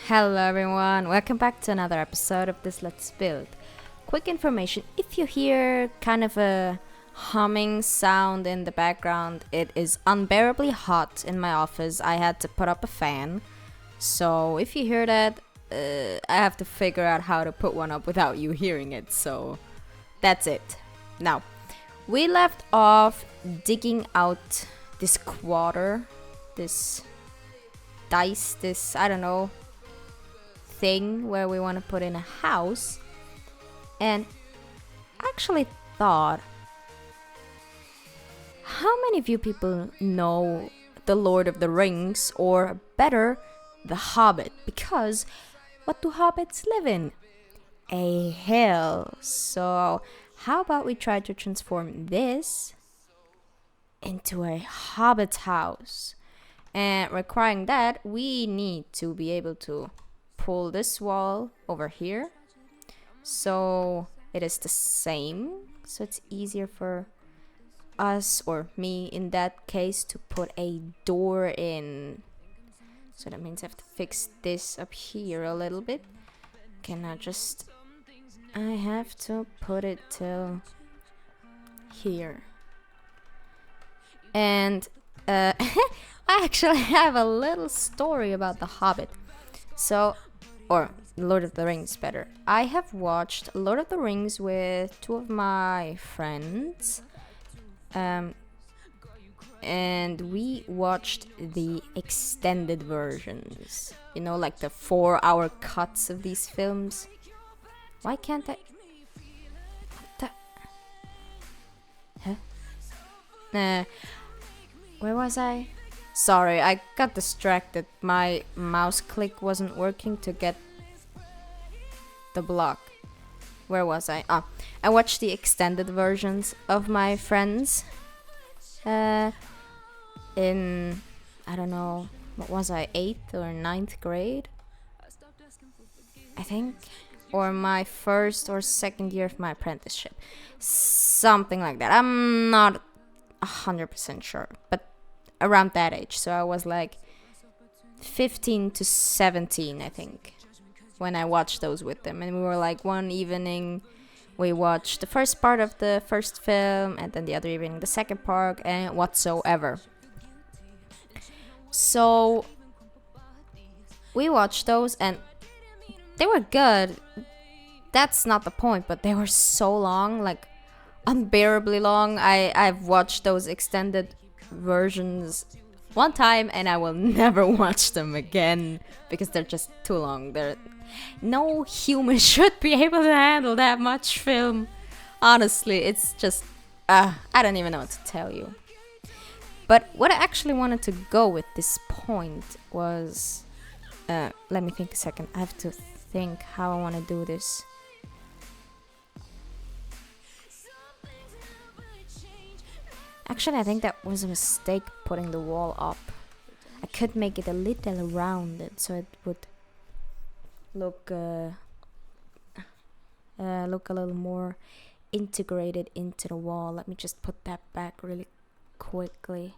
Hello everyone, welcome back to another episode of this Let's Build. Quick information, if you hear kind of a humming sound in the background, it is unbearably hot in my office. I had to put up a fan, so if you hear that, I have to figure out how to put one up without you hearing it, so that's it. Now, we left off digging out this quarter, this dice, this, I don't know, thing where we want to put in a house, and actually thought, how many of you people know the Lord of the Rings, or better, the Hobbit? Because what do hobbits live in? A hill. So how about we try to transform this into a hobbit house? And requiring that, we need to be able to pull this wall over here so it is the same, so it's easier for us, or me in that case, to put a door in. So that means I have to fix this up here a little bit. I have to put it till here. And I actually have a little story about the Hobbit. Or Lord of the Rings, better. I have watched Lord of the Rings with two of my friends. And we watched the extended versions. You know, like the 4-hour cuts of these films. Why can't I... Huh? Where was I? Sorry, I got distracted. My mouse click wasn't working to get the block. Where was I? I watched the extended versions of my friends. In, I don't know, what was I, 8th or 9th grade? I think. Or my first or second year of my apprenticeship. Something like that. I'm not 100% sure, but around that age. So I was like 15 to 17, I think, when I watched those with them. And we were like, one evening we watched the first part of the first film, and then the other evening the second part, and whatsoever. So we watched those and they were good. That's not the point, but they were so long, like unbearably long. I've watched those extended versions one time and I will never watch them again because they're just too long. No human should be able to handle that much film. Honestly, it's just I don't even know what to tell you. But what I actually wanted to go with this point was let me think a second. I have to think how I want to do this. Actually, I think that was a mistake putting the wall up. I could make it a little rounded so it would look a little more integrated into the wall. Let me just put that back really quickly.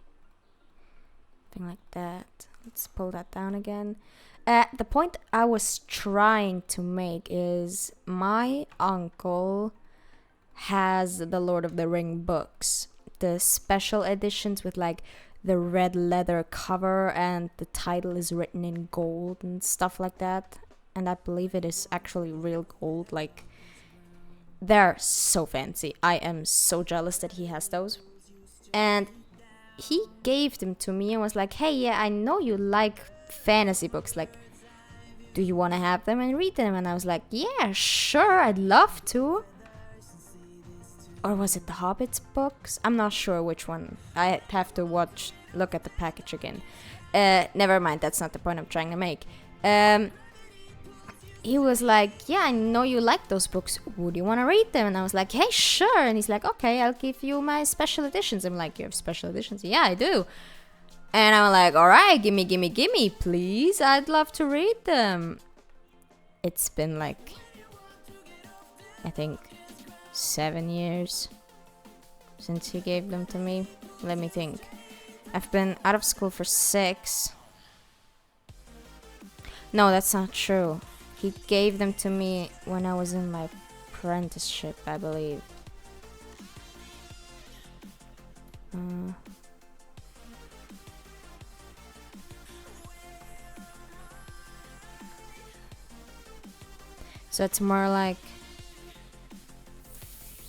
Something like that. Let's pull that down again. The point I was trying to make is my uncle has the Lord of the Ring books. The special editions with like the red leather cover and the title is written in gold and stuff like that. And I believe it is actually real gold. Like, they're so fancy. I am so jealous that he has those. And he gave them to me and was like, hey, yeah, I know you like fantasy books. Like, do you want to have them and read them? And I was like, yeah, sure, I'd love to. Or was it the Hobbits books? I'm not sure which one. I have to look at the package again. Never mind, that's not the point I'm trying to make. He was like, yeah, I know you like those books. Would you want to read them? And I was like, hey, sure. And he's like, okay, I'll give you my special editions. I'm like, you have special editions? Yeah, I do. And I'm like, all right, gimme, please. I'd love to read them. It's been like, I think, 7 years since he gave them to me. Let me think. I've been out of school for 6. No, that's not true. He gave them to me when I was in my apprenticeship, I believe. So it's more like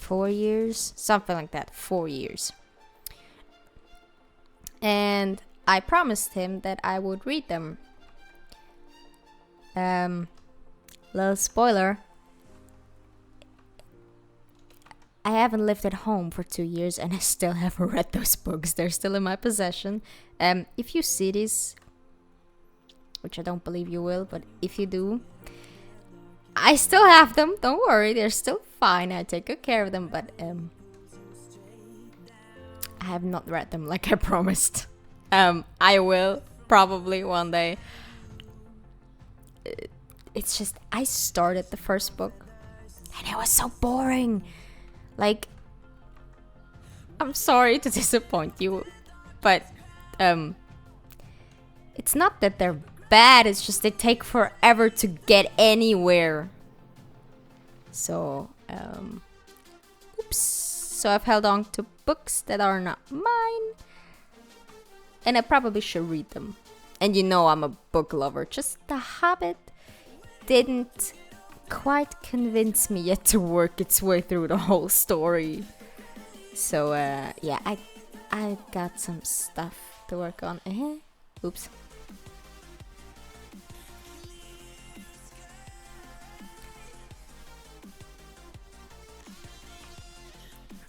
4 years, something like that. 4 years. And I promised him that I would read them. Little spoiler. I haven't lived at home for 2 years and I still haven't read those books. They're still in my possession. If you see this, which I don't believe you will, but if you do, I still have them. Don't worry, they're still fine. I take good care of them, but I have not read them like I promised. I will probably one day. It's just I started the first book and it was so boring. Like, I'm sorry to disappoint you, but it's not that they're bad, it's just they take forever to get anywhere. So, oops. So I've held on to books that are not mine, and I probably should read them. And you know I'm a book lover. Just The Hobbit didn't quite convince me yet to work its way through the whole story. So yeah, I got some stuff to work on. Oops.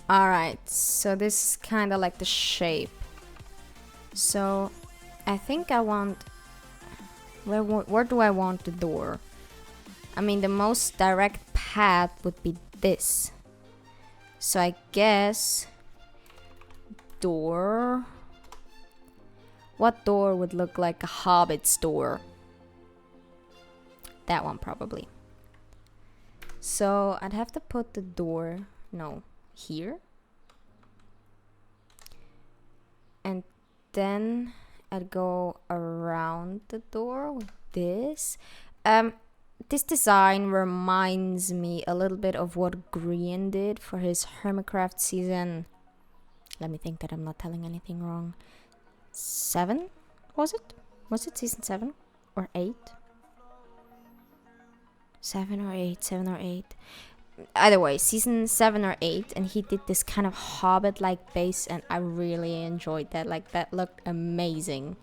Alright, so this is kind of like the shape. So I think I want... Where do I want the door? I mean, the most direct path would be this. So I guess... door... What door would look like a hobbit's door? That one probably. So I'd have to put the door... No, here. And then I'd go around the door with this. This design reminds me a little bit of what Grian did for his Hermitcraft season. Let me think that I'm not telling anything wrong. 7? Was it? Was it season 7 or 8? 7 or 8, 7 or 8. Either way, season 7 or 8, and he did this kind of hobbit-like base, and I really enjoyed that. Like, that looked amazing.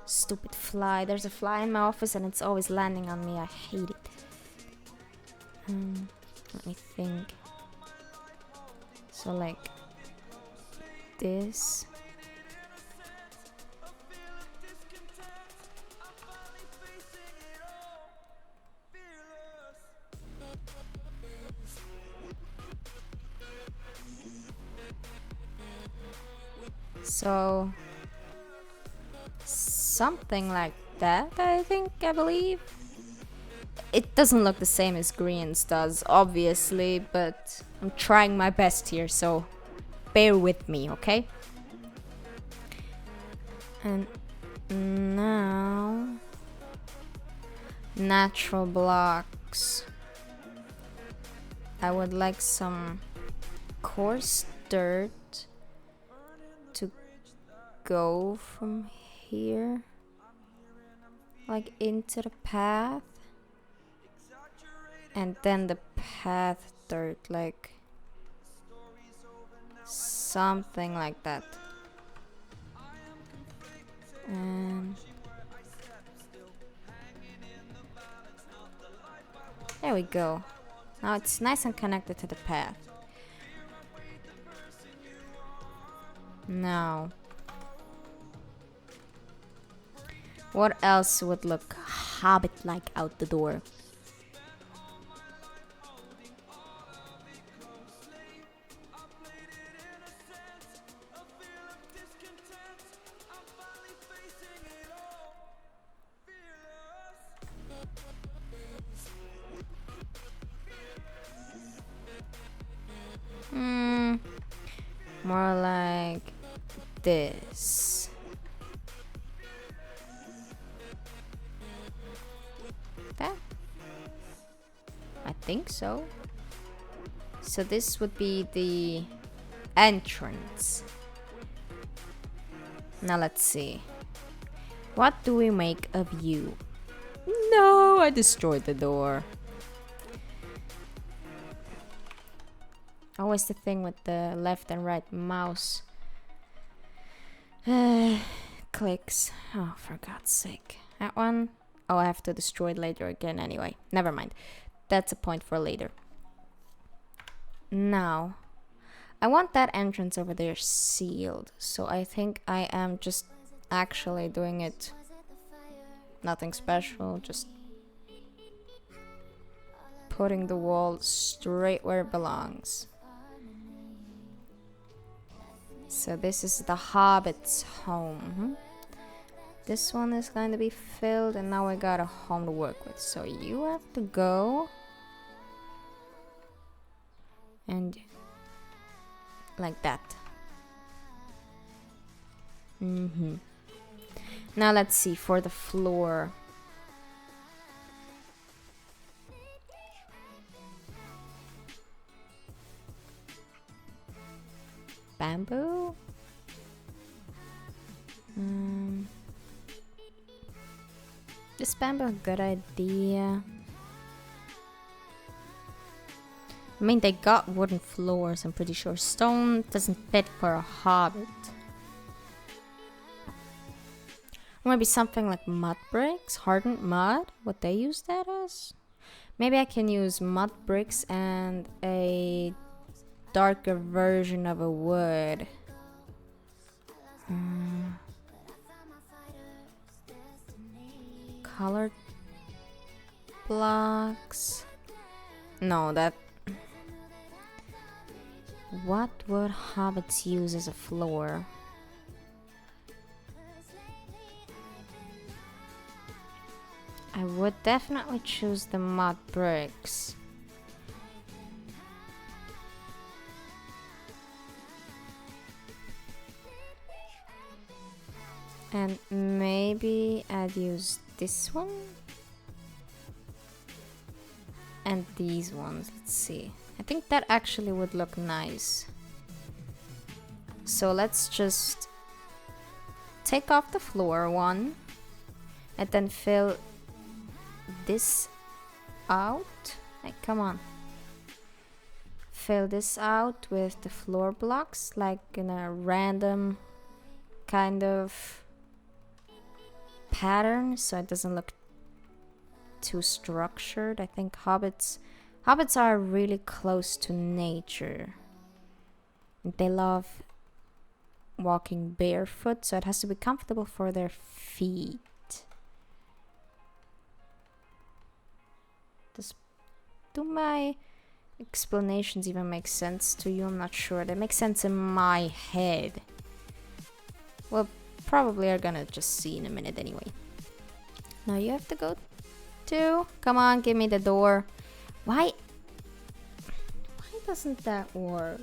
Stupid fly. There's a fly in my office and it's always landing on me. I hate it. Let me think. So like this. So something like that, I believe. It doesn't look the same as Grian's does, obviously, but I'm trying my best here, so bear with me, okay? And now, natural blocks. I would like some coarse dirt to go from here, like into the path, and then the path dirt, like something like that. And there we go. Now it's nice and connected to the path. Now, what else would look hobbit-like out the door? More like this. That? I think so. So this would be the entrance. Now let's see. What do we make of you? No, I destroyed the door. Always the thing with the left and right mouse clicks. Oh, for God's sake. That one. Oh, I have to destroy it later again anyway. Never mind. That's a point for later. Now, I want that entrance over there sealed. So I think I am just actually doing it. Nothing special. Just putting the wall straight where it belongs. So this is the hobbits' home. This one is going to be filled, and now I got a home to work with. So you have to go and like that. Now let's see for the floor. Bamboo? Is bamboo a good idea? I mean, they got wooden floors, I'm pretty sure. Stone doesn't fit for a hobbit. Or maybe something like mud bricks, hardened mud. Would they use that as? Maybe I can use mud bricks and a darker version of a wood. Colored blocks. No, that. What would hobbits use as a floor? I would definitely choose the mud bricks. And maybe I'd use this one. And these ones, let's see. I think that actually would look nice. So let's just take off the floor one and then fill this out. Like, come on. Fill this out with the floor blocks, like in a random kind of pattern, so it doesn't look too structured. I think hobbits are really close to nature. They love walking barefoot, so it has to be comfortable for their feet. Do my explanations even make sense to you? I'm not sure. They make sense in my head. Well, probably are gonna just see in a minute anyway. Now you have to go too. Come on, give me the door. Why doesn't that work?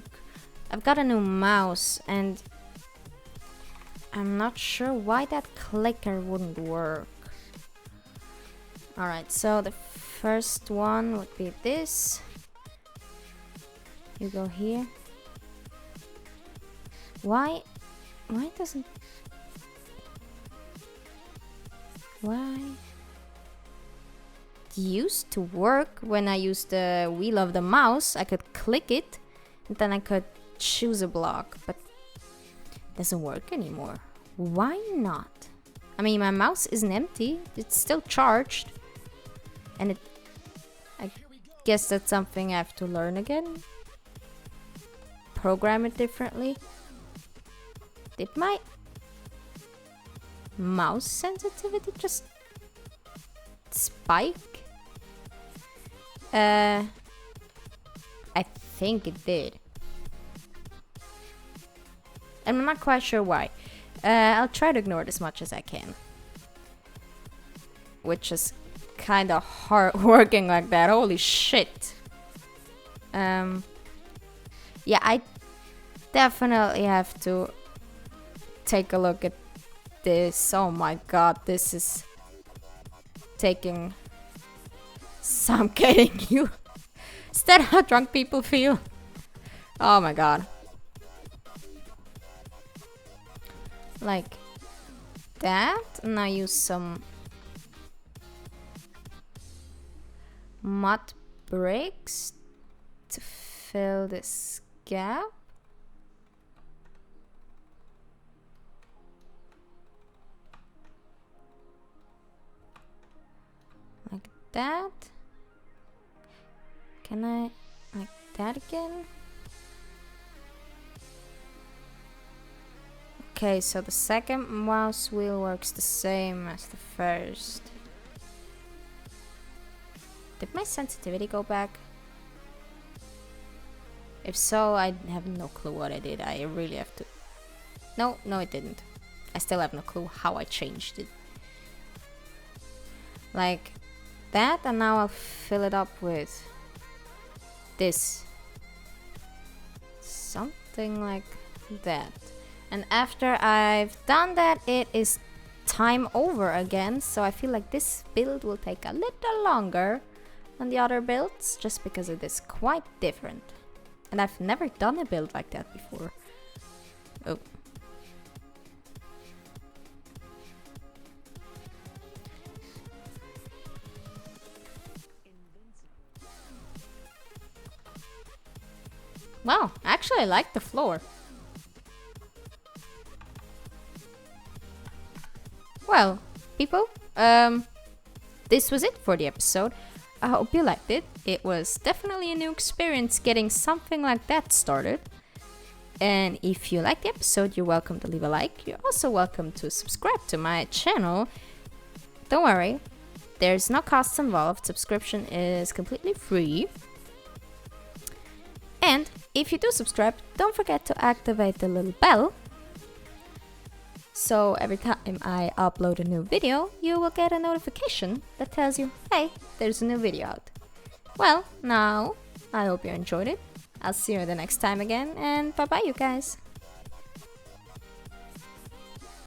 I've got a new mouse and I'm not sure why that clicker wouldn't work. Alright, so the first one would be this. You go here. Why doesn't... Why? It used to work when I used the wheel of the mouse. I could click it and then I could choose a block, but it doesn't work anymore. Why not? I mean, my mouse isn't empty. It's still charged. And I guess that's something I have to learn again. Program it differently. Did my mouse sensitivity just spike? I think it did. I'm not quite sure why. I'll try to ignore it as much as I can. Which is kind of hard working like that. Holy shit. Yeah, definitely have to take a look at this. Oh my god, this is taking some getting you. Is that how drunk people feel? Oh my god. Like that. And I use some mud bricks to fill this gap. Like that. Can I like that again? Okay, so the second mouse wheel works the same as the first. Did my sensitivity go back? If so, I have no clue what I did. I really have to... No, it didn't. I still have no clue how I changed it. Like that, and now I'll fill it up with this. Something like that. And after I've done that, it is time over again. So I feel like this build will take a little longer than the other builds, just because it is quite different. And I've never done a build like that before. Oh. Wow, actually I like the floor. Well, people, this was it for the episode. I hope you liked it. It was definitely a new experience getting something like that started. And if you liked the episode, you're welcome to leave a like. You're also welcome to subscribe to my channel. Don't worry, there's no costs involved. Subscription is completely free. And if you do subscribe, don't forget to activate the little bell. So every time I upload a new video, you will get a notification that tells you, hey, there's a new video out. Well, now, I hope you enjoyed it. I'll see you the next time again, and bye-bye, you guys.